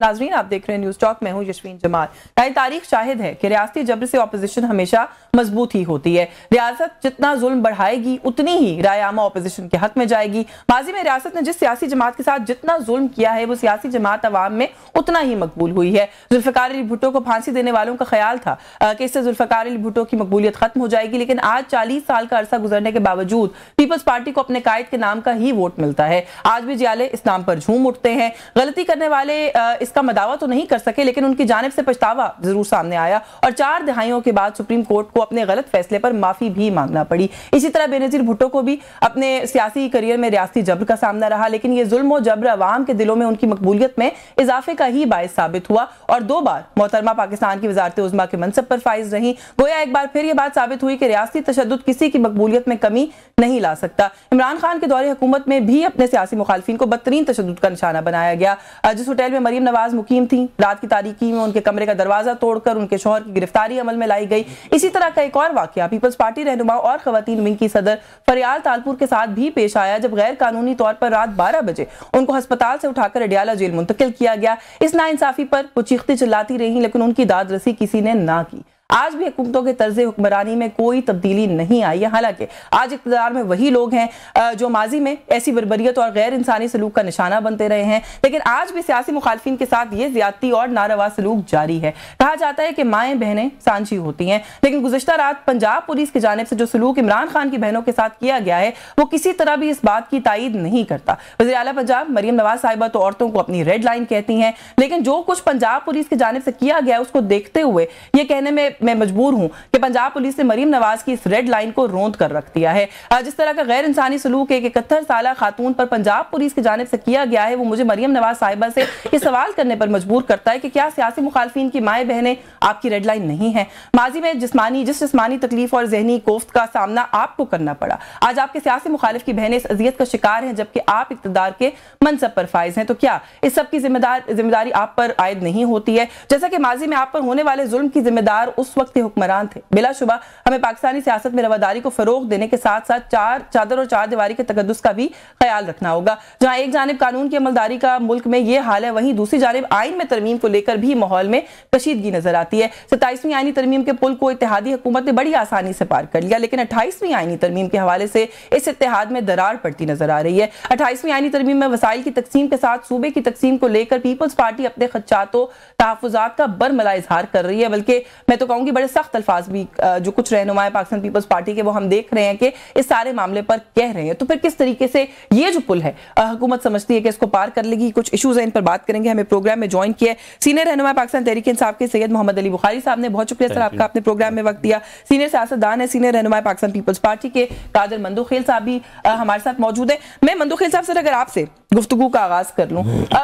नाजरीन, आप देख रहे हैं न्यूज टॉक। मैं हूं यशवीन जमाल। तारीख शाहिद है कि रियासती जबर से ऑपोजिशन हमेशा मजबूत ही होती है। रियासत जितना जुल्म बढ़ाएगी उतनी ही रायआमा ऑपोजिशन के हक में जाएगी। माजी में रियासत ने जिस सियासी जमात के साथ जितना जुल्म किया है वो सियासी जमात अवाम में उतना ही मकबूल हुई है। जुल्फिकार अली भुट्टो को फांसी देने वालों का ख्याल था कि इससे जुल्फिकार अली भुट्टो की मकबूलियत खत्म हो जाएगी, लेकिन आज 40 साल का अरसा गुजरने के बावजूद पीपल्स पार्टी को अपने कायद के नाम का ही वोट मिलता है। आज भी जियाले इस नाम पर झूम उठते हैं। गलती करने वाले इसका मदावा तो नहीं कर सके, लेकिन उनकी जानिब से पछतावा जरूर सामने आया और 4 दहाइयों के बाद सुप्रीम कोर्ट को अपने गलत फैसले पर माफी भी मांगना पड़ी। इसी तरह बेनजीर भुट्टो को भी अपने सियासी करियर में रियासती जबर का सामना रहा, लेकिन ये जुल्म और जबर अवाम के दिलों में उनकी मकबूलियत में इजाफे का ही बायस साबित हुआ और 2 बार मोहतरमा पाकिस्तान की वजारत उज़्मा के मनसब पर फाइज रही। गोया एक बार फिर यह बात साबित हुई कि रियासती तशद्दुद किसी की मकबूलियत में कमी नहीं ला सकता। इमरान खान के दौरे हुकूमत में भी अपने सियासी मुखालफिन को बदतरीन तशद्दुद का निशाना बनाया गया। जिस होटल में मरीम नवाज मुकीम थी, रात की तारीकी में उनके कमरे का दरवाजा तोड़कर उनके शौहर की गिरफ्तारी अमल में लाई गई। इसी तरह का एक और वाकया पीपल्स पार्टी रहनुमा और खवातीन विंग की सदर फरियाल तालपुर के साथ भी पेश आया, जब गैर कानूनी तौर पर रात 12 बजे उनको अस्पताल से उठाकर अडियाला जेल मुंतकिल किया गया। इस नाइंसाफी पर वो चीखती चिल्लाती रही, लेकिन उनकी दाद रसी किसी ने ना की। आज भी हुकूमतों के तर्ज हुक्मरानी में कोई तब्दीली नहीं आई है। हालांकि आज इक़्तिदार में वही लोग हैं जो माजी में ऐसी बर्बरियत और गैर इंसानी सलूक का निशाना बनते रहे हैं, लेकिन आज भी सियासी मुखालफिन के साथ ये ज्यादती और नारवा सलूक जारी है। कहा जाता है कि माएँ बहनें सांची होती हैं, लेकिन गुज़िश्ता रात पंजाब पुलिस की जानिब से जो सलूक इमरान खान की बहनों के साथ किया गया है वो किसी तरह भी इस बात की तायीद नहीं करता। वज़ीर आला पंजाब मरीम नवाज साहिबा तो औरतों को अपनी रेड लाइन कहती हैं, लेकिन जो कुछ पंजाब पुलिस की जानिब से किया गया उसको देखते हुए ये कहने में मैं मजबूर हूं कि पंजाब पुलिस ने मरीम नवाज की इस रेड लाइन को रोंद कर रख दिया है। जिस तरह का गैर इंसानी सलूक एक 71 साल खातून पर पंजाब पुलिस की जानिब से किया गया है वो मुझे मरीम नवाज साहिबा से ये सवाल करने पर मजबूर करता है कि क्या सियासी मुखालफिन की माएँ बहनें आपकी रेड लाइन नहीं है? माजी में जिस्मानी तकलीफ और जहनी कोफ्त का सामना आपको करना पड़ा, आज आपके सियासी मुखालिफ की बहनें इस अजियत का शिकार हैं, जबकि आप इक़्तिदार के मनसब पर फाइज हैं। तो क्या इस सब की जिम्मेदारी आप पर आयद नहीं होती है? जैसा कि माजी में आप पर होने वाले जुल्म की जिम्मेदार उस वक्त हुक्मरान थे। बिलाशुबा हमें पाकिस्तानी सियासत में रवादारी को फरोग देने के साथ साथ चादर और चार दीवारी के तकद्दुस का भी ख्याल रखना होगा। जहां एक जानिब कानून की अमलदारी का मुल्क में ये हाल है, वहीं दूसरी जानिब आइन में तरमीम को लेकर भी माहौल में कशीदगी नजर आती है। 27वीं आईनी तरमीम के पुल को इत्तेहादी हुकूमत ने बड़ी आसानी से पार कर लिया, लेकिन 28वीं आईनी तरमीम के हवाले से इस इत्तेहाद में दरार पड़ती नजर आ रही है। 28वीं आईनी तरमीम में वसाइल की तकसीम के साथ सूबे की तकसीम को लेकर पीपल्स पार्टी अपने खदशातों तहफ़्फ़ुज़ात का बरमला इजहार कर रही है, बल्कि मैं तो कहूंगी बड़े सख्त अल्फाज भी जो कुछ रहनुमाए पाकिस्तान पीपल्स पार्टी के वो हम देख रहे हैं कि इस सारे मामले पर कह रहे हैं। तो फिर किस तरीके से ये जो पुल है हुकूमत समझती है कि इसको पार कर लेगी? कुछ इशूज हैं, इन पर बात करेंगे। हमें प्रोग्राम में ज्वाइन किया सीनियर रहनुमा पाकिस्तान तहरीक इंसाफ के सैयद मोहम्मद अली बुखारी साहब ने। बहुत शुक्रिया सर आपका, आपने प्रोग्राम में वक्त दिया। सीनियर सियासतदान है, सीनियर रहनुमा पाकिस्तान पीपल्स पार्टी के कादर मंदोखेल साहब भी हमारे साथ मौजूद है। मैं मंदोखेल साहब सर अगर आपसे गुफ्तगू का आगाज कर लूं,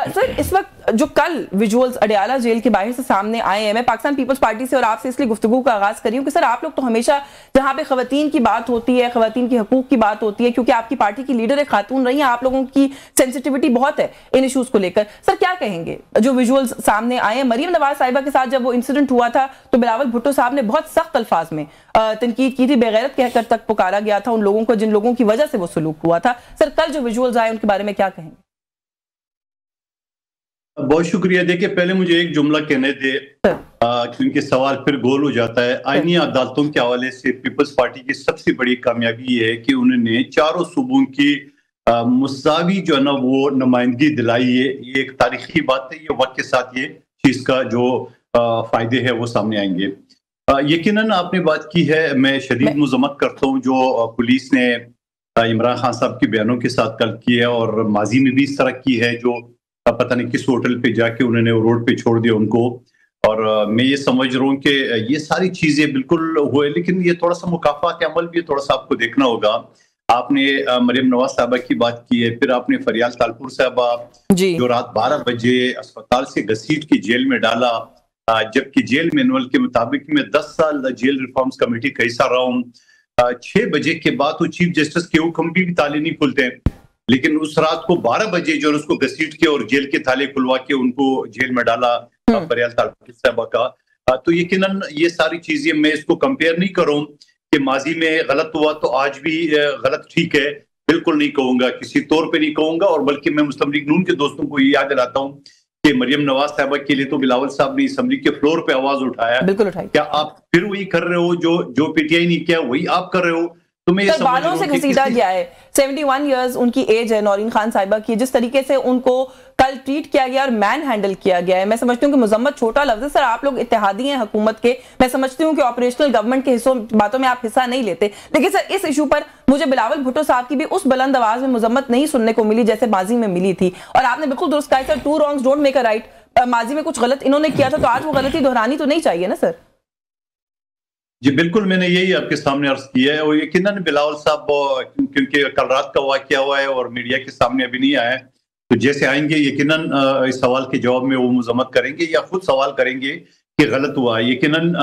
सर इस वक्त जो कल विजुअल्स अडियाला जेल के बाहर से सामने आए हैं, मैं पाकिस्तान पीपल्स पार्टी से और आपसे इसलिए गुफ्तगू का आगाज कर रही हूं कि सर आप लोग तो हमेशा जहां पे खवातीन की बात होती है, खवातीन के हकूक की बात होती है, क्योंकि आपकी पार्टी की लीडर एक खातून रही है, आप लोगों की सेंसिटिविटी बहुत है इन इशूज को लेकर। सर क्या कहेंगे जो विजुअल्स सामने आए हैं? मरीम नवाज साहिबा के साथ जब वो इंसिडेंट हुआ था तो बिलावल भुट्टो साहब ने बहुत सख्त अल्फाज में तनकीद की थी, बेगैरत कहकर तक पुकारा गया था उन लोगों को जिन लोगों की वजह से वो सलूक हुआ था। सर कल जो विजुअल्स आए उनके बारे में क्या कहेंगे? बहुत शुक्रिया। देखिए पहले मुझे एक जुमला कहने दे क्योंकि सवाल फिर गोल हो जाता है। आईनी अदालतों के हवाले से पीपल्स पार्टी की सबसे बड़ी कामयाबी ये है कि उन्होंने चारों सूबों की मुसावी जो है ना वो नुमाइंदगी दिलाई है। ये एक तारीखी बात है। ये वक्त के साथ ये चीज का जो फायदे है वो सामने आएंगे। यकीनन आपने बात की है, मैं शदीद मुज़म्मत करता हूँ जो पुलिस ने इमरान खान साहब के बयानों के साथ कल की है और माजी में भी इस तरह की है, जो पता नहीं किस होटल पे जाके उन्होंने रोड पे छोड़ दिया उनको। और मैं ये समझ रहा हूँ कि ये सारी चीजें बिल्कुल हुए, लेकिन ये थोड़ा सा मुकाफात अमल भी थोड़ा सा आपको देखना होगा। आपने मरीम नवाज साहबा की बात की है, फिर आपने फरियाल तालपुर साहबा जो रात 12 बजे अस्पताल से घसीट के जेल में डाला, जबकि जेल मैनुअल के मुताबिक मैं 10 साल जेल रिफॉर्म्स कमेटी का हिस्सा रहा हूँ। 6 बजे के बाद तो चीफ जस्टिस के हुक्म भी ताले नहीं खुलते हैं, लेकिन उस रात को 12 बजे जो उसको घसीट के और जेल के ताले खुलवा के उनको जेल में डाला फरियाल तालपुर साहबा का। तो यकीनन ये सारी चीजें मैं इसको कंपेयर नहीं करूं कि माजी में गलत हुआ तो आज भी गलत ठीक है, बिल्कुल नहीं कहूंगा, किसी तौर पे नहीं कहूंगा। और बल्कि मैं मुस्लिम लीग नून के दोस्तों को ये याद दिलाता हूं कि मरियम नवाज साहबा के लिए तो बिलावल साहब ने असेंबली के फ्लोर पे आवाज उठाया, बिल्कुल उठाई। क्या आप फिर वही कर रहे हो जो पीटीआई ने किया वही आप कर रहे हो? तो मैं ये समझ बालों से घसीटा गया है। 71 इयर्स उनकी एज है नौरीन खान साहिबा की। जिस तरीके से उनको कल ट्रीट किया गया और मैन हैंडल किया गया है, मैं समझती हूँ कि मुजम्मत छोटा लफ्ज है। सर आप लोग इत्तेहादी हैं हुकूमत के, मैं समझती हूँ कि ऑपरेशनल गवर्नमेंट के बातों में आप हिस्सा नहीं लेते, लेकिन सर इस इशू पर मुझे बिलावल भुट्टो साहब की भी उस बुलंद आवाज में मुजम्मत नहीं सुनने को मिली जैसे माजी में मिली थी। और आपने बिल्कुल दुरुस्त कहा sir, 2 wrongs don't make a right। माजी में कुछ गलत इन्होंने किया था तो आज वो गलती दोहरानी तो नहीं चाहिए ना सर। जी बिल्कुल, मैंने यही आपके सामने अर्ज किया है। और यकीनन बिलावल साहब, क्योंकि कल रात का वाकया हुआ है और मीडिया के सामने अभी नहीं आया है, तो जैसे आएंगे यकीनन इस सवाल के जवाब में वो मुजम्मत करेंगे या खुद सवाल करेंगे कि गलत हुआ है। यकीनन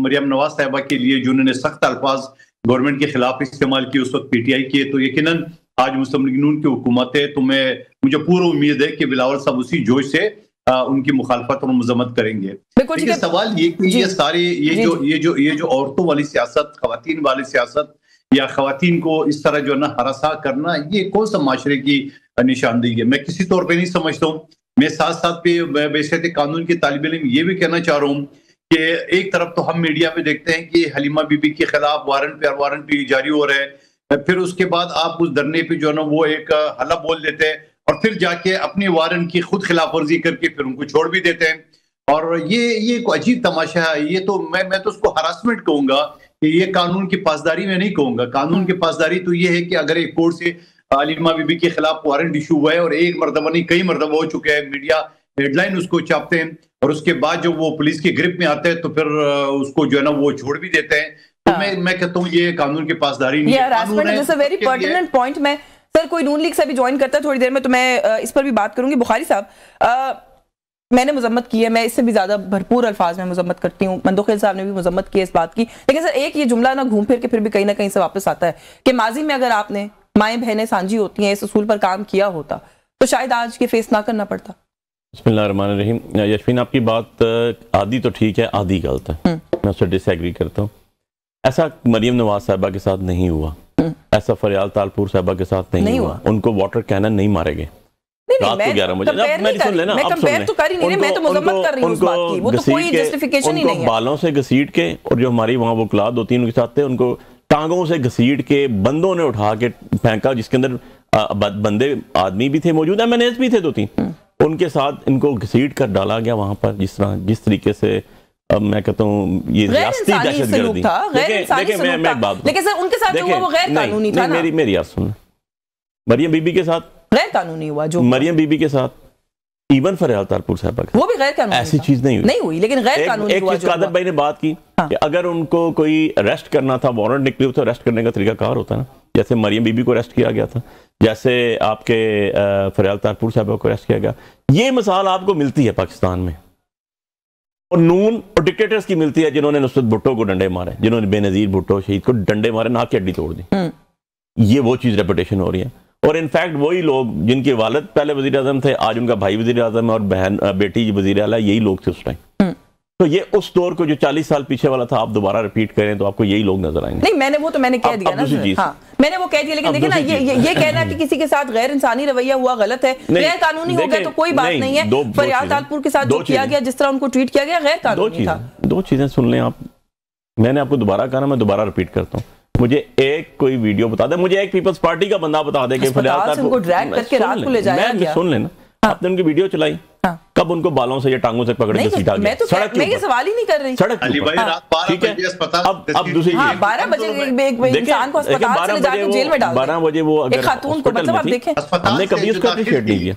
मरियम नवाज साहिबा के लिए जिन्होंने सख्त अल्फाज गवर्नमेंट के खिलाफ इस्तेमाल किए उस वक्त पीटीआई किए, तो यकीनन आज मुस्लिम लीग नून की हुकूमत है, तो मुझे पूरा उम्मीद है कि बिलावल साहब उसी जोश से उनकी मुखालफत और मजम्मत करेंगे। लेकिन सवाल ये कि ये सारे ये जो औरतों वाली सियासत, खवातीन वाली सियासत या खवातीन को इस तरह जो है ना हरासा करना, ये कौन सा माशरे की निशानदेही है? मैं किसी तौर पे नहीं समझता हूँ। मैं साथ साथ पे बेशर्त कानून के तालिब इल्म ये भी कहना चाह रहा हूँ कि एक तरफ तो हम मीडिया पे देखते हैं कि हलीमा बीबी के खिलाफ वारंट पे जारी हो रहा है, फिर उसके बाद आप उस धरने पे जो है ना वो एक हल्ला बोल देते हैं और फिर जाके अपने वारंट की खुद खिलाफ वर्जी करके फिर उनको छोड़ भी देते हैं। और ये एक अजीब तमाशा है। ये तो मैं तो उसको हरासमेंट कहूंगा, कि ये कानून की पासदारी में नहीं कहूंगा। कानून की पासदारी तो ये है कि अगर एक कोर्ट से हलीमा बीबी के खिलाफ वारंट इशू हुआ है और एक मरतबा नहीं कई मरतबा हो चुका है, मीडिया हेडलाइन उसको छापते हैं और उसके बाद जब वो पुलिस की ग्रिप में आता है तो फिर उसको जो है ना वो छोड़ भी देते हैं। तो मैं कहता हूँ ये कानून की पासदारी नहीं है। Very pertinent point. मैं सर कोई नून लीग से भी ज्वाइन करता है थोड़ी देर में, तो मैं इस पर भी बात करूंगी। बुखारी साहब, मैंने मुजम्मत की है, मैं इससे भी ज्यादा भरपूर अल्फाज में मुजम्मत करती हूँ। मंदोखेल साहब ने भी मुजम्मत की है इस बात की, लेकिन सर एक ये जुमला ना घूम फिर के फिर भी कहीं ना कहीं से वापस आता है कि माजी में अगर आपने माएँ बहनें सांझी होती हैं इस उसूल पर काम किया होता तो शायद आज ये फेस ना करना पड़ता। बिस्मिल्लाहिर्रहमानिर्रहीम। यशफीन आपकी बात आधी तो ठीक है, आधी गलत है, मैं उससे डिसएग्री करता हूँ। ऐसा मरियम नवाज साहिबा के साथ नहीं हुआ, ऐसा फरियाल तालपुर साहिबा के साथ नहीं हुआ। उनको वाटर कैनन नहीं मारे गए रात को 11 बजे। सुन लेना, अब सुन लें, उनको बालों से घसीट के और जो हमारी वहाँ वो औलाद होती है उनके साथ थे, उनको टांगों से घसीट के बंदों ने उठा के फेंका, जिसके अंदर बंदे आदमी भी थे मौजूद, एमएनएस भी थे 2-3, उनके साथ इनको घसीट कर डाला गया वहां पर। जिस तरीके से मैं कहता हूँ ये रियासती दहशतगर्दी था। लेकिन सर उनके साथ जो हुआ वो गैर कानूनी था ना। मेरी बात सुन, मरियम बीबी के साथ गैर कानूनी हुआ, जो मरियम बीबी के साथ इवन फरियाल तालपुर साहबा वो भी गैर कानूनी, ऐसी चीज नहीं हुई, लेकिन गैर कानूनी हुआ। एक कादर भाई ने बात की कि अगर उनको कोई अरेस्ट करना था, वारंट निकले तो अरेस्ट करने का तरीकाकार होता है ना, जैसे मरियम बीबी को अरेस्ट किया गया था, जैसे आपके फरियाल तालपुर साहबा को अरेस्ट किया गया। ये मिसाल आपको मिलती है पाकिस्तान में, और नून और डिक्टेटर्स की मिलती है जिन्होंने नुसरत भुट्टो को डंडे मारे, जिन्होंने बेनजीर भुट्टो शहीद को डंडे मारे, नाक की हड्डी तोड़ दी। ये वो चीज रेपुटेशन हो रही है। और इनफैक्ट वही लोग जिनके वालिद पहले वजीर आजम थे, आज उनका भाई वजीर आजम है और बहन बेटी वजीर आला, यही लोग थे उस टाइम। तो ये उस दौर को जो 40 साल पीछे वाला था, आप दोबारा रिपीट करें तो आपको यही लोग नजर आएंगे। नहीं, मैंने कह दिया ना, हाँ, मैंने वो कह दिया, लेकिन देखिए ना ये कहना कि किसी के साथ गैर इंसानी रवैया हुआ गलत है, गैर कानूनी हो गया तो कोई बात नहीं है। फरियाल तालपुर के साथ जो किया गया, जिस तरह उनको ट्रीट किया गया, गैर कानूनी था। दो चीजें सुन लें आप, मैंने आपको दोबारा कहा ना, मैं दोबारा रिपीट करता हूँ। मुझे एक कोई वीडियो बता दे, मुझे एक पीपल्स पार्टी का बंदा बता दे कि फरियाल तालपुर ड्रैग करके रात को ले जाया गया। सुन लेना, आपने उनकी वीडियो चलाई, कब उनको बालों से या टांगों से पकड़ के सीधा गया? सड़क मैं ये सवाल ही नहीं कर रही। सड़क ठीक है। अब दूसरी 12 बजे इंसान को अस्पताल से ले जाके जेल में डाल 12 बजे वो अगर खातून को, मतलब आप देखें, हमने कभी उसको अप्रिशिएट नहीं किया।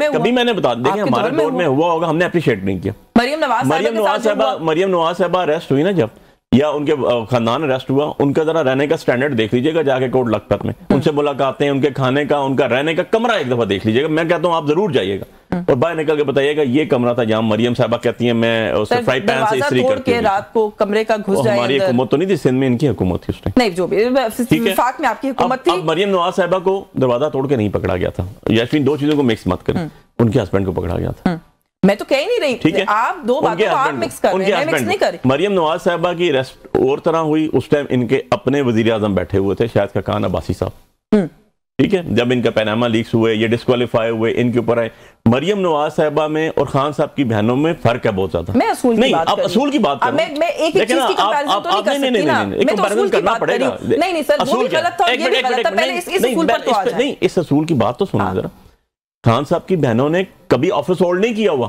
कभी मैंने बता देंगे हमारे दौर में हुआ होगा, हमने अप्रिशिएट नहीं किया। मरियम नवाज साहिबा अरेस्ट हुई ना जब, या उनके खानदान अरेस्ट हुआ, उनका जरा रहने का स्टैंडर्ड देख लीजिएगा जाके कोट लखपत में, उनसे मुलाकातें, उनके खाने का, उनका रहने का कमरा एक दफा देख लीजिएगा। मैं कहता हूँ आप जरूर जाइएगा और बाहर निकल के बताइएगा ये कमरा था जहाँ मरियम साहिबा कहती है मैं उस फ्राई पैन से इस्त्री करती हूं। रात को कमरे का घुस जाए। हमारी हुकूमत तो नहीं थी, सिंध में इनकी हुकूमत थी उस टाइम। नहीं, जो भी वफाक में आपकी हुकूमत थी। अब मरियम नवाज साहिबा को दरवाजा तोड़ के नहीं पकड़ा गया था। यशफीन, दो चीजों को मिक्स मत करें, उनके हस्बैंड को पकड़ा गया था। मैं तो कह ही नहीं रही, ठीक है, आप दो बातों को आप मिक्स कर रहे हैं, मैं मिक्स नहीं कर रही। मरियम नवाज साहिबा की अरेस्ट और तरह हुई, उस टाइम इनके अपने वजीर आजम बैठे हुए थे, शायद खकान अब्बासी साहब, ठीक है, जब इनका पैनामा लीक्स हुए, ये डिस्क्वालीफाई हुए, इनके ऊपर आए, मरियम नवाज साहिबा में और खान साहब की बहनों में फर्क है बहुत ज्यादा। मैं असूल की बात कर रही हूं। असूल की बात कर रहा हूं। मैं एक ही चीज की कंपैरिजन तो नहीं कर सकती ना। मैं तो असूल की बात कर रही हूं। नहीं सर, वो भी गलत था, ये भी गलत था। पहले इस असूल पर तो आ जाए। नहीं, इस असूल की बात तो सुनो जरा। खान साहब की बहनों ने कभी ऑफिस होल्ड नहीं किया हुआ।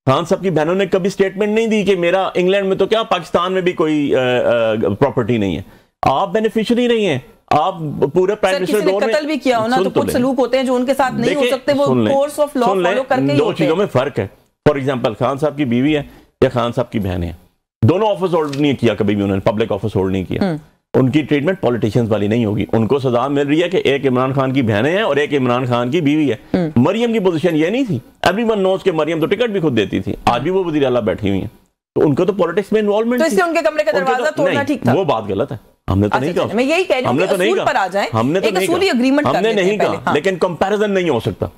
खान साहब की बहनों ने कभी स्टेटमेंट नहीं दी कि मेरा इंग्लैंड में तो क्या पाकिस्तान में भी कोई प्रॉपर्टी नहीं है। आप बेनिफिशियरी नहीं है, आप पूरे प्राइम मिनिस्टर ने कत्ल भी किया हो ना, तो कुछ सलूक होते हैं जो उनके साथ नहीं हो सकते, वो कोर्स ऑफ लॉ फॉलो करके ही होते हैं। दो चीजों में फर्क है। फॉर एग्जांपल, खान साहब की बीवी है या खान साहब की बहन है, दोनों ऑफिस होल्ड नहीं किया कभी भी, उन्होंने पब्लिक ऑफिस होल्ड नहीं किया। उनकी ट्रीटमेंट पॉलिटिशियंस वाली नहीं होगी। उनको सजा मिल रही है कि एक इमरान खान की बहनें हैं और एक इमरान खान की बीवी है। मरियम की पोजीशन ये नहीं थी। एवरीवन नोज के मरियम तो टिकट भी खुद देती थी, आज भी वो वज़ीर आला बैठी हुई है, तो उनको तो पॉलिटिक्स में इन्वॉल्वमेंट, तो इसलिए उनके कमरे का दरवाजा तोड़ना ठीक था। वो बात गलत है, हमने तो नहीं कहा। मैं यही कह रही हूं, हमने तो नहीं कहा, हमने तो नहीं कहा, लेकिन कंपैरिजन नहीं हो सकता।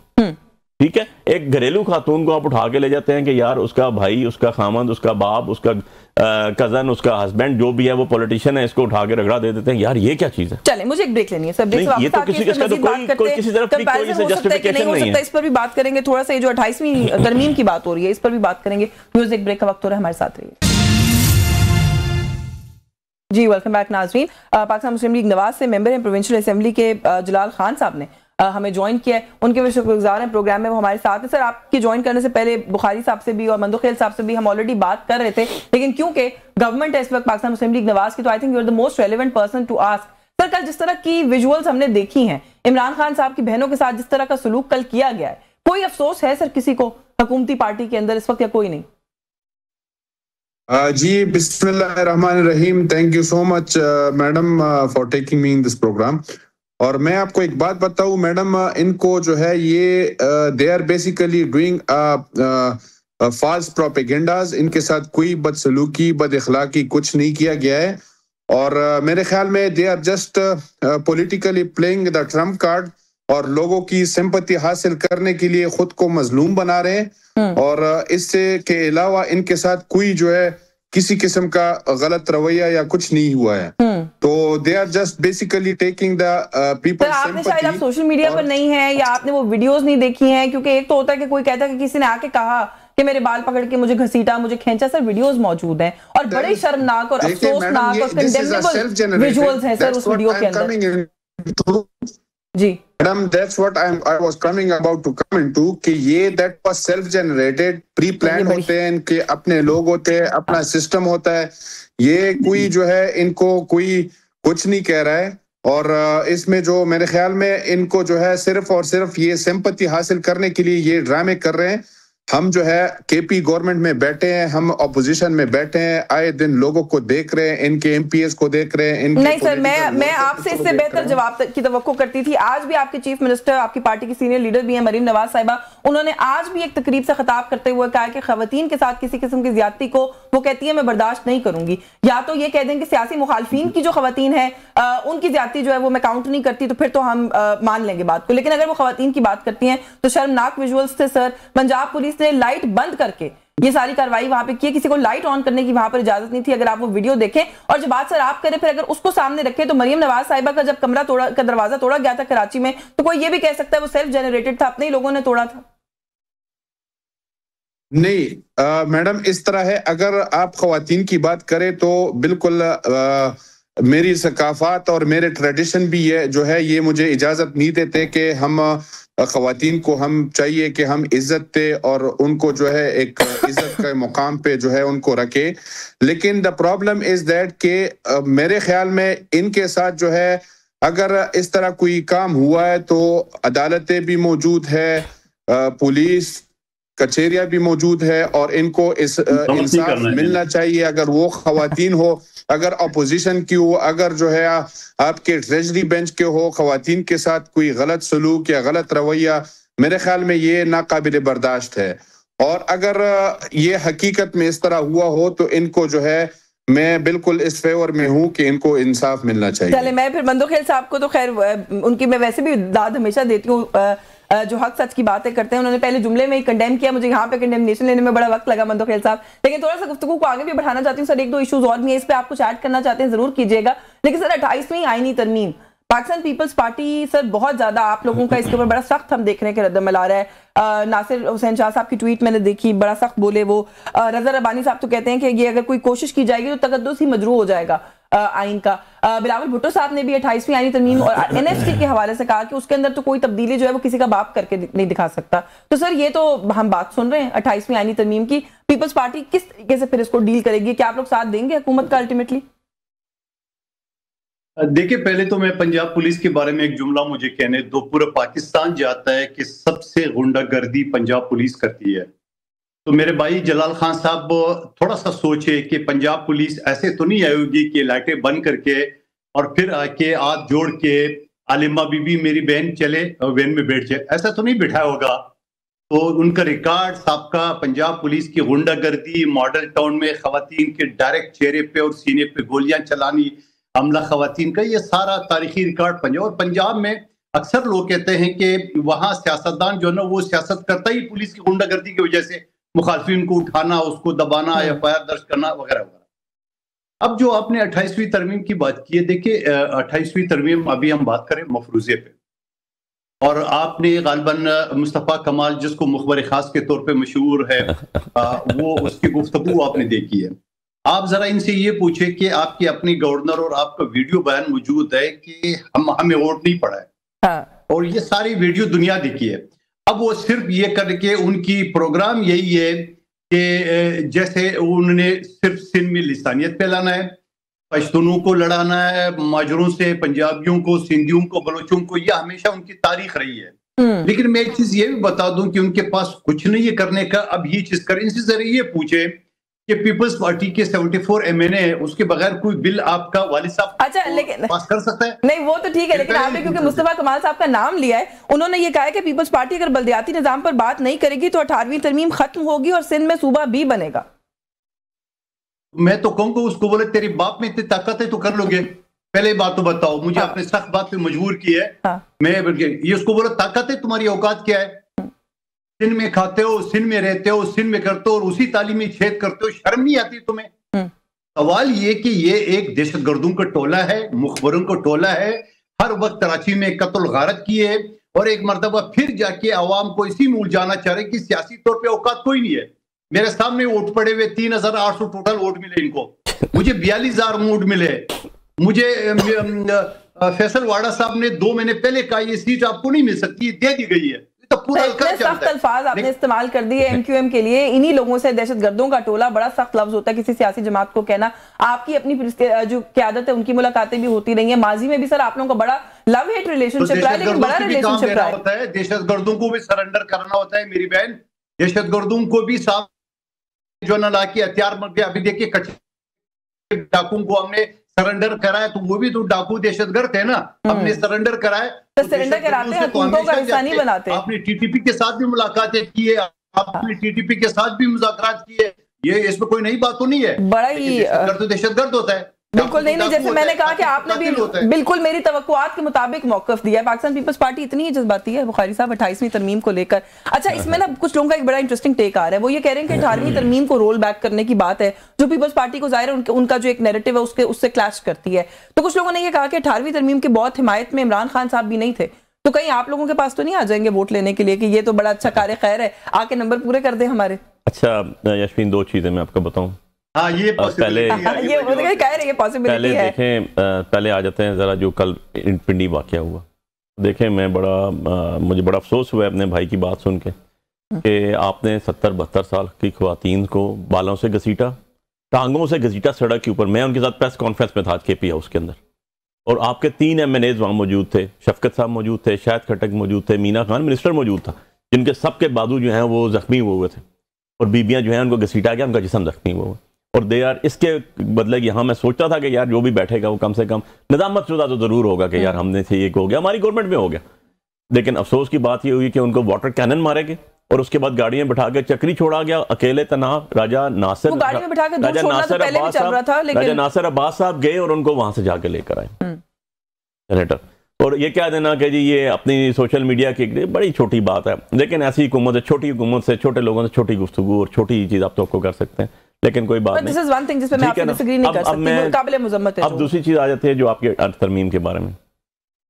ठीक है, एक घरेलू खातून को आप उठा के ले जाते हैं कि यार उसका भाई, उसका खामंद, उसका बाप, उसका कजन, उसका हस्बैंड जो भी है वो पॉलिटिशियन है, इसको उठा के रगड़ा दे देते हैं। यार ये क्या चीज है? चले, मुझे एक ब्रेक लेनी है सर। ये तो किसी इसका तो कोई किसी तरफ की कोई जस्टिफिकेशन नहीं है। इस पर भी बात करेंगे। थोड़ा सा ये जो 28वीं तरमीम की बात हो रही है, इस पर भी बात करेंगे। म्यूजिक ब्रेक का वक्त हो रहा है, हमारे साथ रहिए जी। वेलकम बैक नाजरीन। पाकिस्तान मुस्लिम लीग नवाज से मेंबर हैं प्रोविंशियल असेंबली के जलाल खान साहब ने हमें ज्वाइन किया है। उनके भी शुक्रगुजार हैं, प्रोग्राम में वो हमारे साथ हैं। सर, आपके ज्वाइन करने से पहले बुखारी साहब से भी और मंदोखेल साहब से भी हम ऑलरेडी बात कर रहे थे, लेकिन क्योंकि गवर्नमेंट है इस वक्त पाकिस्तान मुस्लिम लीग नवाज की, तो I think you are the most relevant person to ask. Sir, कल जिस तरह की विजुअल्स हमने देखी हैं, इमरान खान साहब की बहनों के साथ जिस तरह का सलूक कल किया गया है, कोई अफसोस है सर किसी को हुकूमती पार्टी के अंदर इस वक्त, या कोई नहीं? जी, बिस्मिल्लाहिर्रहमानिर्रहीम। Thank you so much madam for taking me in this programme. और मैं आपको एक बात बताऊं मैडम, इनको जो है ये they are basically doing false propagandas. इनके साथ कोई बदसलूकी, बद इखलाकी कुछ नहीं किया गया है। और मेरे ख्याल में they are just politically playing the trump card और लोगों की सिंपैथी हासिल करने के लिए खुद को मजलूम बना रहे हैं। और इससे के अलावा इनके साथ कोई जो है किसी किस्म का गलत रवैया या कुछ नहीं हुआ है। तो they are just basically taking the people. आपने शायद आप सोशल मीडिया पर नहीं है या आपने वो वीडियोस नहीं देखी हैं, क्योंकि एक तो होता है कि कोई कहता है कि किसी ने आके कहा कि मेरे बाल पकड़ के मुझे घसीटा, मुझे खींचा। सर, वीडियोस मौजूद हैं और बड़े शर्मनाक और अफसोसनाक और कंडेमनेबल विजुअल्स हैं सर उस वीडियो के अंदर। जी madam, that's what I was coming about to come into कि ये that was self generated, pre plan होते हैं इनके, अपने लोग होते हैं, अपना सिस्टम होता है। ये कोई जो है इनको कोई कुछ नहीं कह रहा है। और इसमें जो मेरे ख्याल में इनको जो है सिर्फ और सिर्फ ये सिंपैथी हासिल करने के लिए ये ड्रामे कर रहे हैं। हम जो है केपी गवर्नमेंट में बैठे हैं, हम ऑपोजिशन में बैठे हैं, आए दिन लोगों को देख रहे हैं, इनके एमपीएस को देख रहे हैं। नहीं सर, मैं आपसे इससे बेहतर जवाब की तवक्को करती थी। आज भी आपके चीफ मिनिस्टर, आपकी पार्टी की सीनियर लीडर भी हैं मरीम नवाज साहिबा, उन्होंने आज भी एक तकरीब से खिताब करते हुए कहा कि खवातीन के साथ किसी किस्म की ज्यादती को वो कहती है मैं बर्दाश्त नहीं करूंगी। या तो ये कह दें कि सियासी मुखालफीन की जो खवातीन है उनकी ज्यादती जो है वो मैं काउंट नहीं करती, तो फिर तो हम मान लेंगे बात को। लेकिन अगर वो खवातीन की बात करती हैं तो शर्मनाक विजुअल्स थे सर। पंजाब पुलिस ने लाइट बंद करके ये सारी कार्रवाई वहां पे की, किसी को लाइट ऑन करने की वहां पर इजाजत नहीं थी। अगर आप वो वीडियो देखें और जो बात सर आप करें, फिर अगर उसको सामने रखें तो मरियम नवाज साहिबा का जब कमरा का दरवाजा तोड़ा गया था कराची में, तो कोई ये भी कह सकता है वो सेल्फ जनरेटेड था, अपने ही लोगों ने तोड़ा था। नहीं मैडम, इस तरह है। अगर आप खवातीन की बात करें तो बिल्कुल मेरी सकाफात और मेरे ट्रेडिशन भी ये जो है ये मुझे इजाजत नहीं देते कि हम खवातीन को हम चाहिए कि हम इज्जत दे और उनको जो है एक इज्जत के मुकाम पे जो है उनको रखे। लेकिन द प्रॉब्लम इज दैट कि मेरे ख्याल में इनके साथ जो है अगर इस तरह कोई काम हुआ है तो अदालतें भी मौजूद है, पुलिस कचहरियां भी मौजूद है और इनको इस इंसाफ मिलना चाहिए। अगर वो खवातीन हो, अगर अपोजिशन की हो, अगर जो है आपके ट्रेजरी बेंच के हो, खवातीन के साथ कोई गलत सलूक या गलत रवैया, मेरे ख्याल में ये नाकाबिल बर्दाश्त है। और अगर ये हकीकत में इस तरह हुआ हो तो इनको जो है मैं बिल्कुल इस फेवर में हूं कि इनको इंसाफ मिलना चाहिए। चले, मैं फिर मंदोखेल साहब को तो खैर उनकी मैं वैसे भी दाद हमेशा देती हूँ, जो हक सच की बातें करते हैं। उन्होंने पहले जुमले में ही कंडेम किया, मुझे यहाँ पे कंडेमनेशन लेने में बड़ा वक्त लगा मंदोखेल साहब। लेकिन थोड़ा सा गुफ्तगू को आगे भी बढ़ाना चाहती हूँ सर। एक दो इश्यूज और भी है, इस पे आप कुछ ऐड करना चाहते हैं जरूर कीजिएगा। लेकिन सर 28वीं आईनी तरमीम पाकिस्तान पीपल्स पार्टी सर बहुत ज्यादा आप लोगों का इसके ऊपर बड़ा सख्त हम देखने के रद्दमल आ रहा है। नासिर हुसैन शाह साहब की ट्वीट मैंने देखी, बड़ा सख्त बोले वो। रजा रब्बानी साहब तो कहते हैं कि ये अगर कोई कोशिश की जाएगी तो तकद्दुस ही मजरू हो जाएगा आइन का। बिलावल भुट्टो साहब ने भी 28वीं आईनी तरमीम और एनएसटी के हवाले से कहा कि उसके अंदर तो कोई तब्दीली जो है वो किसी का बाप करके नहीं दिखा सकता। तो सर ये तो हम बात सुन रहे हैं 28वीं आईनी तरमीम की, पीपल्स पार्टी किस तरीके से फिर इसको डील करेगी? क्या आप लोग साथ देंगे हुकूमत का अल्टीमेटली? देखिए, पहले तो मैं पंजाब पुलिस के बारे में एक जुमला मुझे कहने दो। पूरा पाकिस्तान जाता है कि सबसे गुंडागर्दी पंजाब पुलिस करती है। तो मेरे भाई जलाल खान साहब थोड़ा सा सोचे कि पंजाब पुलिस ऐसे तो नहीं आएगी कि लाइटें बंद करके और फिर आके हाथ जोड़ के आलिमा बीबी मेरी बहन चले और वैन में बैठ जाए, ऐसा तो नहीं बिठाया होगा। तो उनका रिकॉर्ड सबका पंजाब पुलिस की गुंडागर्दी, मॉडल टाउन में खवातीन के डायरेक्ट चेहरे पे और सीने पे गोलियां चलानी, हमला खवातीन का, ये सारा तारीखी रिकॉर्ड पंजाब। और पंजाब में अक्सर लोग कहते हैं कि वहां सियासतदान जो है ना वो सियासत करता ही पुलिस की गुंडागर्दी की वजह से, मुखालफिन को उठाना, उसको दबाना, FIR दर्ज करना वगैरह वगैरह। अब जो आपने 28वीं तरमीम की बात की है, देखिए 28वीं तरमीम अभी हम बात करें मफरूजे पे, और आपने गालिबन मुस्तफ़ा कमाल जिसको मुखबर खास के तौर पे मशहूर है वो उसकी गुफ्तगू आपने देखी है। आप जरा इनसे ये पूछे कि आपकी अपनी गवर्नर और आपका वीडियो बयान मौजूद है कि हमें वोट नहीं पड़ा है, हाँ। और ये सारी वीडियो दुनिया देखी है। अब वो सिर्फ ये करके उनकी प्रोग्राम यही है कि जैसे उन्होंने सिर्फ सिंध में लिसानियत फैलाना है, पश्तूनों को लड़ाना है, माजरों से, पंजाबियों को, सिंधियों को, बलोचों को, ये हमेशा उनकी तारीख रही है। लेकिन मैं एक चीज ये भी बता दूं कि उनके पास कुछ नहीं है करने का। अब ये चीज करें, इनसे जरिए ये पूछे कि पीपल्स पार्टी के 74 MNA है, उसके बगैर कोई बिल आपका वालिद साहब अच्छा लेकिन पास कर सकता है? नहीं वो तो ठीक है, लेकिन आपने क्योंकि मुस्तफा कमाल साहब का नाम लिया है, उन्होंने ये कहा है कि पीपल्स पार्टी अगर बल्दियाती निजाम पर बात नहीं करेगी तो 18वीं तरमीम खत्म होगी और सिंध में सूबा भी बनेगा। मैं तो कहूंगा उसको बोले तेरी बाप में इतनी ताकत है तो कर लोगे, पहले बात तो बताओ। मुझे आपने सख्त बात पे मजबूर की है। मैं ये उसको बोला ताकत है, तुम्हारी औकात क्या है? सिंध में खाते हो, सिंध में रहते हो, सिंध में करते हो और उसी तालीमी छेद करते हो, शर्म नहीं आती तुम्हें? सवाल ये कि ये एक दहशतगर्दों का टोला है, मुखबरों का टोला है, हर वक्त कराची में कत्ल गारत किए और एक मरतबा फिर जाके आवाम को इसी में उलझाना चाह रहे कि सियासी तौर पे औकात कोई नहीं है। मेरे सामने वोट पड़े हुए 3800 टोटल वोट मिले इनको, मुझे 42,000 वोट मिले। मुझे फैसल वाड़ा साहब ने 2 महीने पहले कहा ये सीट आपको नहीं मिल सकती, दे दी गई है। तो पूरा सख्त अल्फाज आपने इस्तेमाल कर दिए MQM के लिए। इन्हीं लोगों से, दहशतगर्दों का टोला, बड़ा सख्त लफ्ज होता है किसी सियासी जमात को कहना। आपकी अपनी जो क़यादत है उनकी मुलाकातें भी होती रही हैं माजी में भी। सर आप लोगों का बड़ा लव हेट रिलेशनशिप रहा है, लेकिन बड़ा रिलेशनशिप रहा होता है। दहशतगर्दों को भी सरेंडर करना होता है मेरी बहन, दहशतगर्दों को भी साफ जो ना ला के हथियार मर गया। अभी देखिए डाकुओं को हमने सरेंडर कराया तो वो भी तो डाकू दहशतगर्द है ना, हमने सरेंडर कराया तो सरेंडर कराते हैं, हुकूमतों का हिस्सा नहीं बनाते। आपने TTP के साथ भी मुलाकातें की है, आपने TTP के साथ भी मुज़ाकरात किए, ये इसमें कोई नई बात तो नहीं है। बड़ा ही दहशतगर्द होता है। बिल्कुल नहीं, जैसे मैंने कहा कि आपने भी बिल्कुल मेरी तवक्कुआत के मुताबिक मौक़िफ़ दिया है। पाकिस्तान पीपल्स पार्टी इतनी ही जज्बाती है बुखारी साहब 28वीं तरमीम को लेकर। अच्छा, इसमें ना कुछ लोगों का एक बड़ा इंटरेस्टिंग टेक आ रहा है, वो ये कह रहे हैं कि 18वीं तरमीम को रोल बैक करने की बात है, जो पीपल्स पार्टी को ज़ाहिर है उनका जो एक नैरेटिव है उससे क्लैश करती है। तो कुछ लोगों ने ये कहा कि 18वीं तरमीम की बहुत हिमायत में इमरान खान साहब भी नहीं थे, तो कहीं आप लोगों के पास तो नहीं आ जाएंगे वोट लेने के लिए कि ये तो बड़ा अच्छा कार्य खैर है, आके नंबर पूरे कर दे हमारे? अच्छा यशवीन, 2 चीजें मैं आपको बताऊं। हाँ, ये पहले पहले देखें, पहले आ जाते हैं जरा जो कल पिंडी वाकया हुआ। देखें, मुझे बड़ा अफसोस हुआ अपने भाई की बात सुन के कि आपने 70-72 साल की ख्वातीन को बालों से घसीटा, टांगों से घसीटा सड़क के ऊपर। मैं उनके साथ प्रेस कॉन्फ्रेंस में था KP हाउस के अंदर, और आपके 3 MNAs वहाँ मौजूद थे, शफकत साहब मौजूद थे, शाहिद खटक मौजूद थे, मीना खान मिनिस्टर मौजूद था, जिनके सबके बाजू जो हैं वो जख्मी हुए थे और बीबियाँ जो हैं उनको घसीटा गया, उनका जिस्म जख्मी हुआ। और दे यार इसके बदले यहाँ मैं सोचता था कि यार जो भी बैठेगा वो कम से कम निजामत शुदा तो जरूर होगा कि यार हमने से ये हो गया, हमारी गवर्नमेंट में हो गया। लेकिन अफसोस की बात ये हुई कि उनको वाटर कैनन मारे गए और उसके बाद गाड़ियां बिठा के चक्री छोड़ा गया, अकेले तनाव राजा नासिर अब्बास साहब गए और उनको वहां से जाके लेकर आए सेनेटर। और ये कह देना कि जी ये अपनी सोशल मीडिया की बड़ी छोटी बात है, लेकिन ऐसी हुकूमत है, छोटी हुकूमत से, छोटे लोगों से छोटी गुफ्तगू और छोटी चीज आप तो कर सकते हैं, लेकिन कोई बात नहीं। अब दूसरी चीज आ जाती है जो आपके तरमीम के बारे में।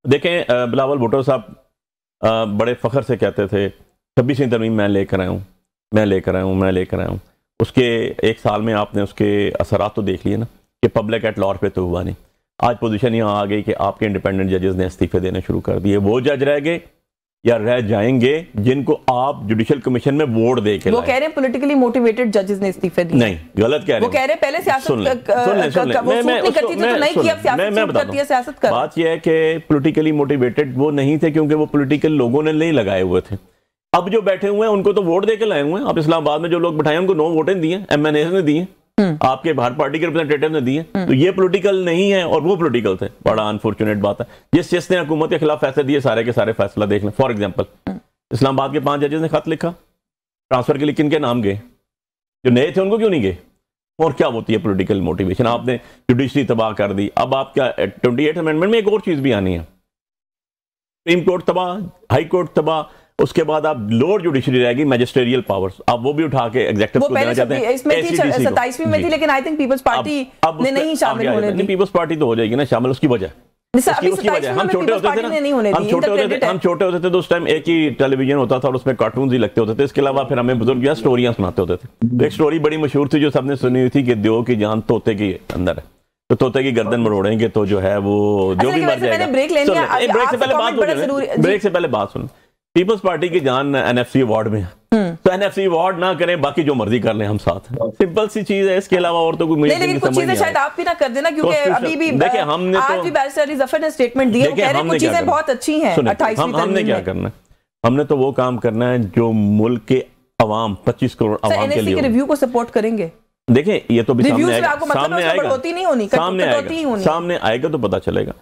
देखें, बिलावल भुट्टो साहब बड़े फख्र से कहते थे 26वीं तरमीम मैं लेकर आया हूँ, मैं लेकर आया हूँ, मैं लेकर आया हूँ। उसके एक साल में आपने उसके असरात तो देख लिए ना कि पब्लिक एट लॉर्ड पे तो हुआ नहीं। आज पोजीशन यहाँ आ गई कि आपके इंडिपेंडेंट जजेस ने इस्तीफे देने शुरू कर दिए। वो जज रह गए या रह जाएंगे जिनको आप जुडिशल कमीशन में वोट दे के वो कह रहे हैं पॉलिटिकली मोटिवेटेड जजेस ने इस्तीफे दिए। नहीं, गलत कह रहे हैं। वो कह रहे हैं पहले सियासत बात यह है कि पॉलिटिकली मोटिवेटेड वो नहीं थे क्योंकि वो पॉलिटिकल लोगों ने नहीं लगाए हुए थे। अब जो बैठे हुए हैं उनको तो वोट दे के लाए हुए हैं। अब इस्लामाबाद में जो लोग बैठाए उनको 9 वोटें दिए, MNA ने दिए, आपके बाहर पार्टी के रिप्रेजेंटेटिव ने दिए। तो ये पॉलिटिकल नहीं है और वो पॉलिटिकल थे। बड़ा अनफॉर्चुनेट बात है। जिसने हुकूमत के खिलाफ फैसले दिए सारे के सारे फैसला देख लें। फॉर एग्जांपल इस्लामाबाद के 5 जजेस ने खत लिखा ट्रांसफर के लिए, किन के नाम गए? जो नए थे उनको क्यों नहीं गए? और क्या होती है पॉलिटिकल मोटिवेशन? आपने जुडिशरी तबाह कर दी। अब आपका 28 अमेंडमेंट में एक और चीज भी आनी है, सुप्रीम कोर्ट तबाह, हाई कोर्ट तबाह, उसके बाद आप लोअर जुडिशरी रहेगी, मैजिस्ट्रियल पावर्स, आप वो भी उठा के एग्जीक्यूटिव को देना चाहते हैं। इसमें थी 27वीं में थी, लेकिन आई थिंक पीपल्स पार्टी ने नहीं शामिल होने दी। पीपल्स पार्टी तो हो जाएगी ना शामिल, उसकी वजह हम छोटे होते थे ना, हम छोटे होते थे तो उस टाइम एक ही टेलीविजन होता था और उसमें कार्टून ही लगते होते थे। इसके अलावा फिर हमें बुजुर्ग या स्टोरियां सुनाते होते थे। एक स्टोरी बड़ी मशहूर थी जो सबने सुनी हुई थी कि देव की जान तोते के अंदर है, तो तोते की गर्दन मरोड़ेंगे तो जो है वो जो भी मर जाएगा। ब्रेक से पहले बात सुन, पीपल्स पार्टी की जान NFC अवार्ड में है, तो NFC अवार्ड ना करें, बाकी जो मर्जी कर लें, हम साथ हैं। सिंपल सी चीज है, इसके अलावा और तो कोई मुझे लेकिन कुछ चीजें शायद आप भी ना कर देना, क्योंकि अभी भी देखिए हमने आज भी बैरिस्टर अली ज़फर ने स्टेटमेंट दिया, वो कह रहे हैं कुछ चीजें बहुत अच्छी हैं 28वीं तरमीम। हमने क्या करना है? हमने तो वो काम करना है जो मुल्क के अवाम 25 करोड़ अवाम के लिए। रिव्यू को सपोर्ट करेंगे। देखिए ये तो भी सामने आएगा, सामने आएगा तो पता चलेगा।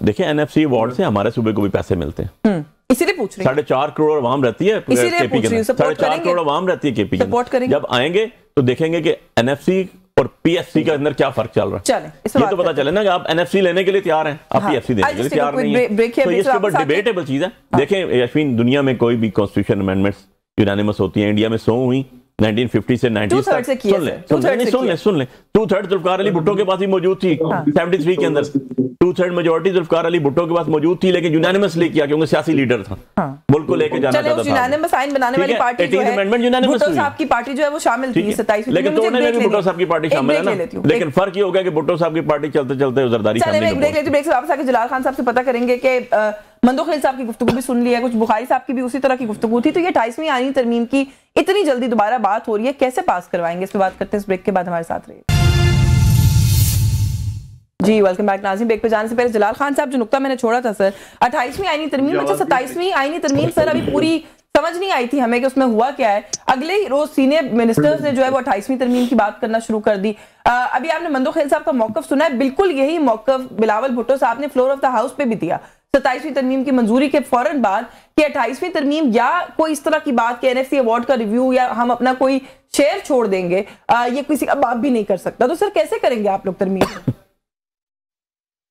देखिए NFC अवार्ड से हमारे सूबे को भी पैसे मिलते हैं, इसीलिए पूछ रही हूं। 4.5 करोड़ आवाम रहती है केपी के अंदर, 4.5 करोड़ आवाम रहती है केपी के अंदर। जब आएंगे तो देखेंगे कि NFC और PSC के अंदर क्या फर्क चल रहा है। ये तो पता चले ना कि आप NFC लेने के लिए तैयार हैं, आप PSC देने के लिए तैयार नहीं है, तो ये इसके ऊपर डिबेटेबल चीज है। देखें यशवीन, दुनिया में कोई भी कॉन्स्टिट्यूशन अमेंडमेंट्स यूनानिमस होती है, इंडिया में 100 हुई 1950 से 90 तक। सुन ले 2/3 जुल्फकार अली भुट्टो के पास ही मौजूद थी 73 के अंदर। 2/3 मेजोरिटी जुल्फकार अली भुट्टो के पास मौजूद थी, लेकिन यूनानिमसली किया क्योंकि सियासी लीडर था, मुल्क को लेके जाना चाहता था। यूनानिमस साइन बनाने वाली पार्टी जो है, भुट्टो साहब की पार्टी जो है वो शामिल थी 27वीं। लेकिन तोड़ने में भी भुट्टो साहब की पार्टी शामिल है ना, लेकिन फर्क ये हो गया कि भुट्टो साहब की पार्टी चलते चलते जरदारी सामने। ब्रेक से वापस आके जलाल खान साहब से पता करेंगे कि मंदोख खलील साहब की गुफ्तगू भी सुन ली है, कुछ बुखारी साहब की भी उसी तरह की गुफ्तगू थी। तो ये 28वीं आईनी तरमीम की इतनी जल्दी दोबारा बात हो रही है, कैसे पास करवाएंगे, इस पे बात करते हैं। इस ब्रेक के बाद हमारे साथ रहिए जी। वेलकम बैक नाज़रीन। ब्रेक पे जाने से पहले जलाल खान साहब, जो नुक्ता मैंने छोड़ा था सर 28वीं आईनी तरमीम में, 27वीं आईनी तरमीम सर अभी पूरी समझ नहीं आई थी हमें कि उसमें हुआ क्या है। अगले ही रोज सीनियर मिनिस्टर्स ने जो है वो 28वीं तरमीम की बात करना शुरू कर दी। अभी आपने मंदोख खलील साहब का मौकफ सुना है, बिल्कुल यही मौकफ बिलावल भुट्टो साहब ने फ्लोर ऑफ द हाउस पे भी दिया 27वीं तरमीम की मंजूरी के फौरन बाद कि 28वीं तरमीम या कोई इस तरह की बात कि NFC अवार्ड का रिव्यू या हम अपना कोई शेयर छोड़ देंगे, ये किसी का बाप भी नहीं कर सकता। तो सर कैसे करेंगे आप लोग तरमीम?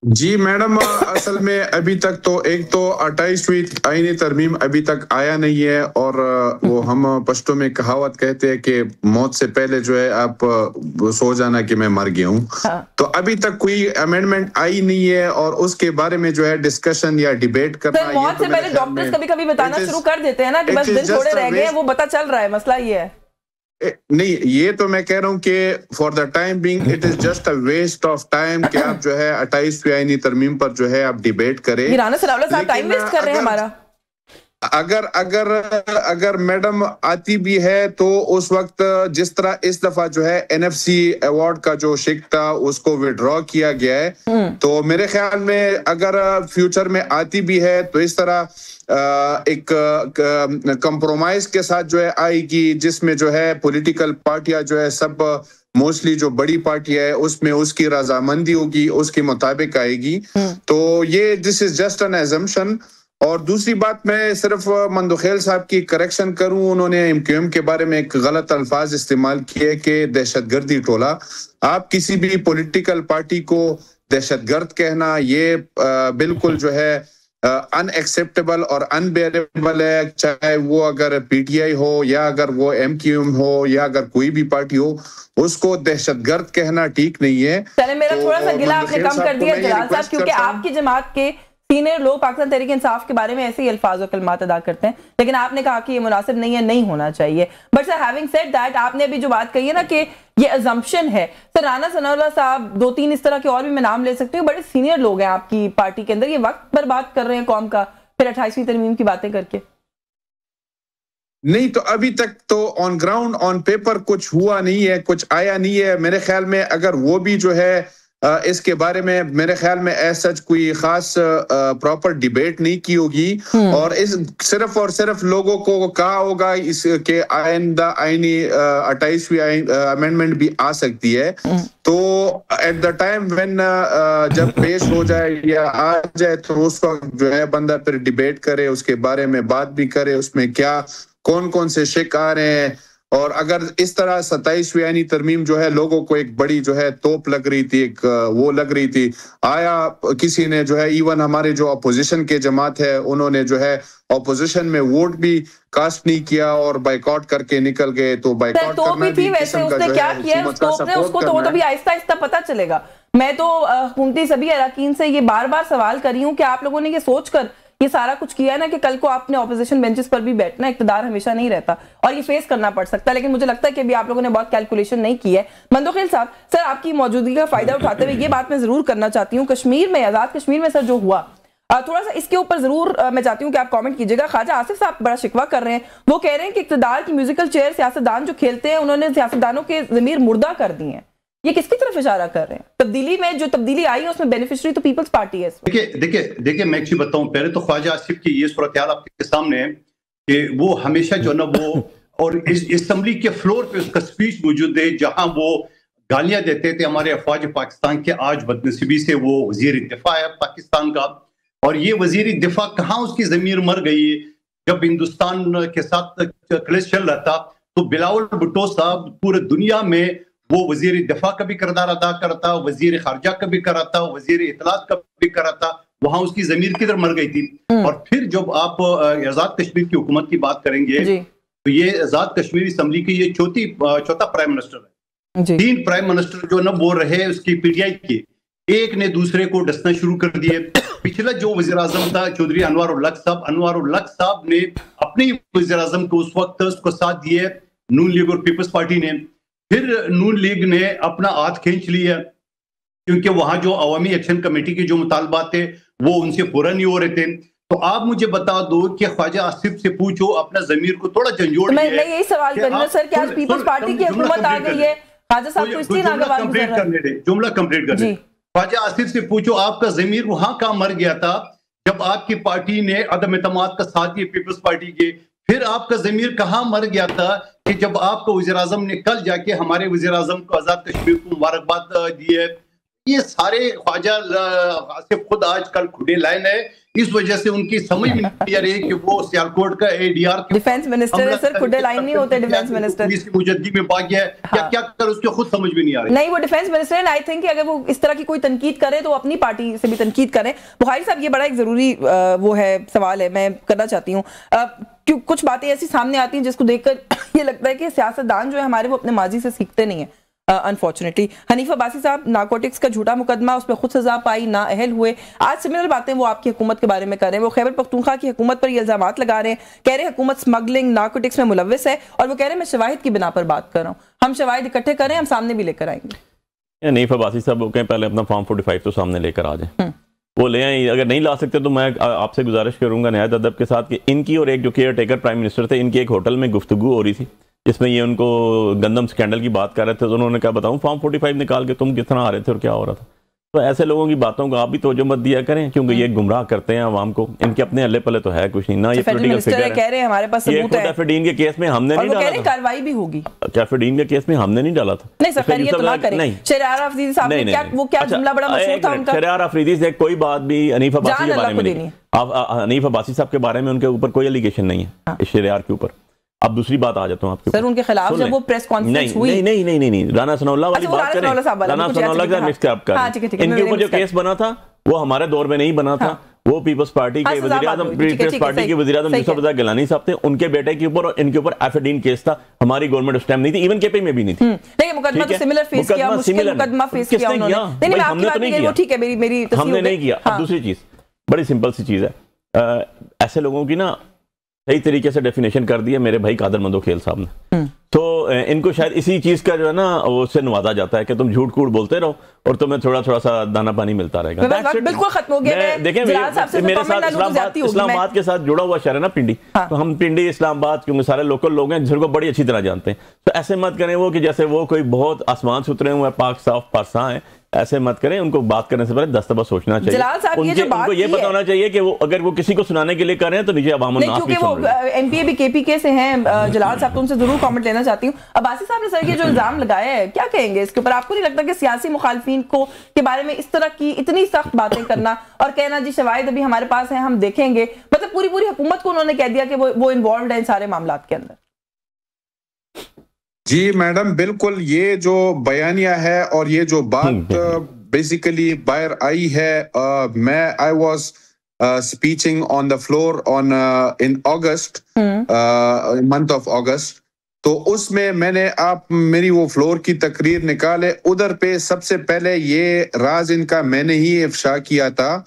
जी मैडम, असल में अभी तक तो एक तो 28वीं आईनी तरमीम अभी तक आया नहीं है, और वो हम पश्तो में कहावत कहते हैं कि मौत से पहले जो है आप सो जाना कि मैं मर गया हूँ। तो अभी तक कोई अमेंडमेंट आई नहीं है और उसके बारे में जो है डिस्कशन या डिबेट करना। मौत से पहले डॉक्टर्स कभी-कभी बताना शुरू कर देते हैं ना कि बस दिन थोड़े रह गए हैं, वो पता चल रहा है, मसला ये है। नहीं, ये तो मैं कह रहा हूँ कि for the time being it is just a waste of time कि आप जो है 28वीं आईनी तरमीम पर जो है आप डिबेट करें। राना सलाउल्ला साहब टाइम वेस्ट कर रहे हैं हमारा। अगर मैडम आती भी है तो उस वक्त जिस तरह इस दफा जो है NFC अवार्ड का जो शिक था उसको विड्रॉ किया गया है, तो मेरे ख्याल में अगर फ्यूचर में आती भी है तो इस तरह एक कंप्रोमाइज के साथ जो है आएगी, जिसमें जो है पॉलिटिकल पार्टियां जो है सब मोस्टली जो बड़ी पार्टी है उसमें उसकी रजामंदी होगी, उसके मुताबिक आएगी। तो ये this is just an assumption. और दूसरी बात, मैं सिर्फ मंदोख खलील साहब की करेक्शन करूं, उन्होंने MQM के बारे में एक गलत अल्फाज इस्तेमाल किए कि दहशतगर्दी टोला। आप किसी भी पॉलिटिकल पार्टी को दहशतगर्द कहना ये बिल्कुल जो है अनएक्सेप्टेबल और अनबेरेबल है, चाहे वो अगर PTI हो या अगर वो MQM हो या अगर कोई भी पार्टी हो, उसको दहशतगर्द कहना ठीक नहीं है। चले, मेरा थोड़ा सा गिला आपने कम कर दिया जलाल साहब, क्योंकि आपकी जमात के सीनियर लोग पाकिस्तान तहरीक इंसाफ के बारे में ऐसे ही अल्फाज और कलमात अदा करते हैं, लेकिन आपने कहा कि ये मुनासिब नहीं है, नहीं होना चाहिए। But sir having said that, आपने अभी जो बात कही है ना कि ये अजम्पशन है, सर राना सनाउल्लाह साहब, 2-3 इस तरह के और भी मैं नाम ले सकती हूँ, बड़े सीनियर लोग हैं आपकी पार्टी के अंदर, ये वक्त बर्बाद कर रहे हैं कौम का फिर 28वीं तरमीम की बातें करके। नहीं तो अभी तक तो ऑन ग्राउंड ऑन पेपर कुछ हुआ नहीं है, कुछ आया नहीं है। मेरे ख्याल में अगर वो भी जो है इसके बारे में मेरे ख्याल में ऐसा कोई खास प्रॉपर डिबेट नहीं की होगी, और इस सिर्फ और सिर्फ लोगों को कहा होगा इसके आइंदा आईनी 28वीं अमेंडमेंट भी आ सकती है। तो एट द टाइम व्हेन जब पेश हो जाए या आ जाए तो उस वक्त जो है बंदा फिर डिबेट करे, उसके बारे में बात भी करे, उसमें क्या कौन कौन से शिक आ रहे हैं। और अगर इस तरह 27वीं आईनी तरमीम जो है लोगों को एक बड़ी जो है तोप लग रही थी, एक वो लग रही थी, आया किसी ने जो है इवन हमारे जो अपोजिशन के जमात है उन्होंने जो है अपोजिशन में वोट भी कास्ट नहीं किया और बाइकआउट करके निकल गए। तो बाइकआउट करना भी वैसे उसने क्या किया उसको तो भी आहिस्ता आहिस्ता पता चलेगा। मैं तो हुकूमती सभी अरकान से ये बार बार सवाल कर रही हूँ कि आप लोगों ने ये सोचकर ये सारा कुछ किया है ना कि कल को आपने ऑपोजिशन बेंचेस पर भी बैठना, इक्तदार हमेशा नहीं रहता और ये फेस करना पड़ सकता है। लेकिन मुझे लगता है कि अभी आप लोगों ने बहुत कैलकुलेशन नहीं की है। मंदोखिल साहब, सर आपकी मौजूदगी का फायदा उठाते हुए ये बात मैं जरूर करना चाहती हूँ, कश्मीर में, आजाद कश्मीर में सर जो हुआ, थोड़ा सा इसके ऊपर जरूर मैं चाहती हूँ कि आप कमेंट कीजिएगा। ख्वाजा आसिफ साहब बड़ा शिकवा कर रहे हैं, वो कह रहे हैं कि इक्तदार की म्यूजिकल चेयर सियासतदान जो खेलते हैं उन्होंने सियासतदानों के ज़मीर मुर्दा कर दिए हैं। ये किसकी तरफ इशारा कर रहे हैं? तब्दीली में जो तब्दीली आई है उसमें बेनिफिशियरी तो पीपल्स पार्टी है। देखिए मैं एक चीज बताऊं, पहले तो ख्वाजा आसिफ की ये सूरत हाल आपके सामने है कि वो हमेशा जो ना वो और इस असेंबली के फ्लोर पे उसका स्पीच मौजूद है जहां वो गालियां देते थे हमारे अफवाज पाकिस्तान के। आज बदनसीबी से वो वजीर दिफा है पाकिस्तान का, और ये वजीर दिफा कहाँ उसकी जमीर मर गई। जब हिंदुस्तान के साथ क्लेश चल रहा था तो बिलावल भुट्टो साहब पूरे दुनिया में वो वजीर दिफा का भी किरदार अदा करता, वजीर खारजा का भी करा था, वजीर इतलात का भी करा था। वहां उसकी जमीर किधर मर गई थी। और फिर जब आप आजाद कश्मीर की हुकूमत की बात करेंगे तो ये आजाद कश्मीर असेंबली की ये चौथा प्राइम मिनिस्टर है। 3 प्राइम मिनिस्टर जो ना वो रहे उसकी पीटीआई के, एक ने दूसरे को डसना शुरू कर दिए। पिछला जो वजीर आजम था चौधरी अनवर उल हक साहब ने अपने वजीर आजम को उस वक्त उसको साथ दिए नून लीग और पीपल्स पार्टी ने। फिर नून लीग ने अपना हाथ खींच लिया क्योंकि वहां जो अवामी एक्शन कमेटी के जो मुतालबात थे वो उनसे पूरा नहीं हो रहे थे। तो आप मुझे बता दो कि ख्वाजा आसिफ से पूछो, अपना जमीर को थोड़ा झंझोड़। मैं यही सवाल कर रही हूं सर, क्या पीपल्स पार्टी की हुकूमत आ गई है? ख्वाजा साहब को इसलिए नागवार कंप्लीट करने दे, जुमला कंप्लीट करने। ख्वाजा आसिफ से पूछो आपका जमीर वहां कहां मर गया था जब आपकी पार्टी ने अदम एतमाद का साथ दिया पीपल्स पार्टी के। फिर आपका जमीर कहां मर गया था कि जब आपको वज़ीर आज़म ने कल जाके हमारे वज़ीर आज़म को आजाद कश्मीर को मुबारकबाद दी है। ये सारे ख्वाजा आसिफ खुद आज कल खुदे लाइन है, इस वजह से उनकी समझ में नहीं आ रही कि वो सियालकोट का एडीआर डिफेंस मिनिस्टर है सर, खुदे लाइन नहीं होते डिफेंस मिनिस्टर, इसकी मुजद्दी में भाग गया है क्या कर उसको खुद समझ में नहीं आ रही। नहीं, वो डिफेंस मिनिस्टर है। आई थिंक अगर वो इस तरह की कोई तनकीद करे तो अपनी पार्टी से भी तनकीद करें। बुखारी साहब, ये बड़ा एक जरूरी वो है सवाल है, मैं करना चाहती हूँ। कुछ बातें ऐसी सामने आती हैं जिसको देखकर ये लगता है कि सियासतदान जो है हमारे वो अपने माजी से सीखते नहीं है अनफॉर्चुनेटली। हनीफ अब्बासी साहब, नारकोटिक्स का झूठा मुकदमा, उस पर खुद सजा पाई, ना अहल हुए। आज सिमिलर बातें वो आपकी हुकूमत के बारे में कर रहे हैं। वो खैबर पख्तूनख्वा की हुकूमत पर ये इल्जामात लगा रहे हैं, कह रहे हैं हुकूमत स्मगलिंग नारकोटिक्स में मुलव्विस है, और वो कह रहे हैं मैं शवाहिद की बिना पर बात कर रहा हूँ। हम शवाहिद इकट्ठे करें, हम सामने भी लेकर आएंगे। हनीफ अब्बासी साहब वो कहें पहले अपना फॉर्म 45 तो सामने लेकर आ जाए, वो ले आए। अगर नहीं ला सकते तो मैं आपसे गुजारिश करूंगा नहायत अदब के साथ कि इनकी और एक जो केयर टेकर प्राइम मिनिस्टर थे, इनकी एक होटल में गुफ्तगू हो रही थी जिसमें ये उनको गंदम स्कैंडल की बात कर रहे थे। तो उन्होंने क्या बताऊं, फॉर्म 45 निकाल के तुम कितना आ रहे थे और क्या हो रहा था। तो ऐसे लोगों की बातों को आप भी तवज्जो मत दिया करें, क्योंकि ये गुमराह करते हैं आवाम को। इनके अपने अल्ले पल्ले तो है कुछ नहीं ना। ये पॉलिटिकल फिगर कह रहे हैं हमारे पास सबूत है। कैफेडीन के केस में हमने नहीं डाला था, कार्रवाई भी होगी। कैफेडीन के केस में हमने नहीं डाला था। नहीं सर, ये तो ना करें। शहरयार अफरीदी साहब ने क्या वो क्या जुमला बड़ा मशहूर था उनका। शहरयार अफरीदी से कोई बात भी हनीफ अब्बासी के बारे में नहीं। हनीफ अब्बासी साहब के बारे में उनके ऊपर कोई एलिगेशन नहीं है इस शहरयार के ऊपर। अब दूसरी बात आ जाता हूं आपके सर, उनके खिलाफ जब वो प्रेस कॉन्फ्रेंस हुई, नहीं राना सनाउल्लाह वाली बात करें, राना सनाउल्लाह का मिक्स अप कर। इनके ऊपर जो केस बना था वो हमारे दौर में नहीं बना था। वो पीपल्स पार्टी के वज़ीर-ए-आज़म, पीपल्स पार्टी के वज़ीर-ए-आज़म यूसुफ रज़ा गिलानी साहब थे, उनके बेटे के ऊपर और इनके ऊपर एफिडीन केस था। हमारी गवर्नमेंट उस टाइम नहीं थी, इवन केपी में भी नहीं थी। लेकिन मुकदमा तो सिमिलर फेस किया, मुश्किल मुकदमा फेस किया उन्होंने। नहीं, मैं आपकी बात नहीं, वो ठीक है, मेरी हमने नहीं किया। अब दूसरी चीज, बड़ी सिंपल सी चीज़ है। ऐसे लोगों की ना सही तरीके से डेफिनेशन कर दी है मेरे भाई कादर मंदोखेल साहब ने। तो इनको शायद इसी चीज का जो है ना वो उससे नवाजा जाता है कि तुम झूठ कूट बोलते रहो और तुम्हें थोड़ा थोड़ा सा दाना पानी मिलता रहेगा। बिल्कुल खत्म हो गया। देखिए मेरे साथ इस्लामाबाद के साथ जुड़ा हुआ शहर है ना पिंडी। तो हम पिंडी इस्लामाबाद क्योंकि सारे लोकल लोग हैं जिनको बड़ी अच्छी तरह जानते हैं। तो ऐसे मत करें वो कि जैसे वो कोई बहुत आसमान से उतरे हुए पाक साफ पासा है, ऐसे मत करें। उनको बात करने से पहले 10 दफा सोचना चाहिए। उनको ये पता होना चाहिए कि वो अगर वो किसी को सुनाने के लिए कर रहे हैं तो नीचे अवाम नास भी सुन रहे हैं। एमपीए भी केपीके से हैं जलाल साहब, तो उनसे जरूर कमेंट लेना चाहती हूँ। अब्बासी साहब ने सर ये जो इल्जाम लगाया है क्या कहेंगे इसके ऊपर? आपको नहीं लगता कि सियासी मुखालफिन को के बारे में इस तरह की इतनी सख्त बातें करना और कहना जी शवाहिद अभी हमारे पास है हम देखेंगे, मतलब पूरी हुकूमत को उन्होंने कह दिया कि वो इन्वॉल्व है इन सारे मामलात के अंदर? जी मैडम बिल्कुल, ये जो बयानिया है और ये जो बात बेसिकली बाहर आई है, मैं I was speeching on the floor on in August, month of August. तो उसमें मैंने आप मेरी वो फ्लोर की तकरीर निकाले, उधर पे सबसे पहले ये राज इनका मैंने ही इफ्शा किया था।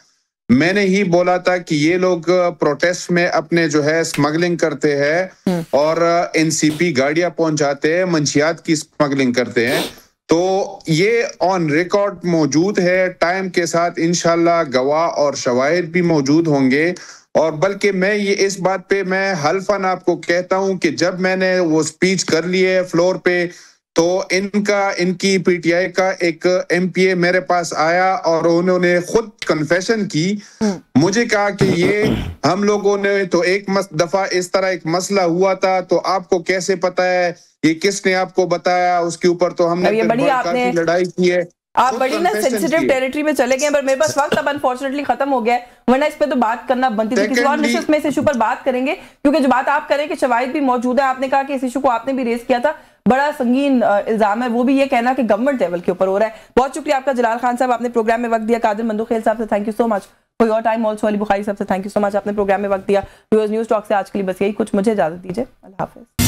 मैंने ही बोला था कि ये लोग प्रोटेस्ट में अपने जो है स्मगलिंग करते हैं और एनसीपी गाड़ियां पहुंचाते हैं, मंशियात की स्मगलिंग करते हैं। तो ये ऑन रिकॉर्ड मौजूद है। टाइम के साथ इंशाल्लाह गवाह और शवाहिद भी मौजूद होंगे। और बल्कि मैं ये इस बात पे मैं हल्फन आपको कहता हूं कि जब मैंने वो स्पीच कर ली है फ्लोर पे, तो इनकी पीटीआई का एक एमपीए मेरे पास आया और उन्होंने खुद कन्फेशन की। मुझे कहा कि ये हम लोगों ने तो एक दफा इस तरह एक मसला हुआ था, तो आपको कैसे पता है, ये किसने आपको बताया? उसके ऊपर तो हमने काफी लड़ाई की है। आप बड़ी ना सेंसिटिव टेरिटरी में चले गए, पर मेरे पास वक्त अब अनफॉर्चुनेटली खत्म हो गया है, वरना इस पे तो बात करना बनती थी। किसी और निश्चित में इस इशू पर बात करेंगे, क्योंकि जो बात आप करें कि शवाहिद भी मौजूद है। आपने कहा कि इस इशू को आपने भी रेज किया था, बड़ा संगीन इल्जाम है, वो भी ये कहना कि गवर्नमेंट लेवल के ऊपर हो रहा है। बहुत शुक्रिया आपका जलाल खान साहब, आपने प्रोग्राम में वक्त दिया। कादिर मंदोखेल साहब से thank you so much for your time. Also Ali Bukhari साहब से थैंक यू सो मच, आपने प्रोग्राम में वक्त दिया। न्यूज़ टॉक से आज के लिए बस यही कुछ, मुझे इजाजत दीजिए, अल्लाह हाफिज।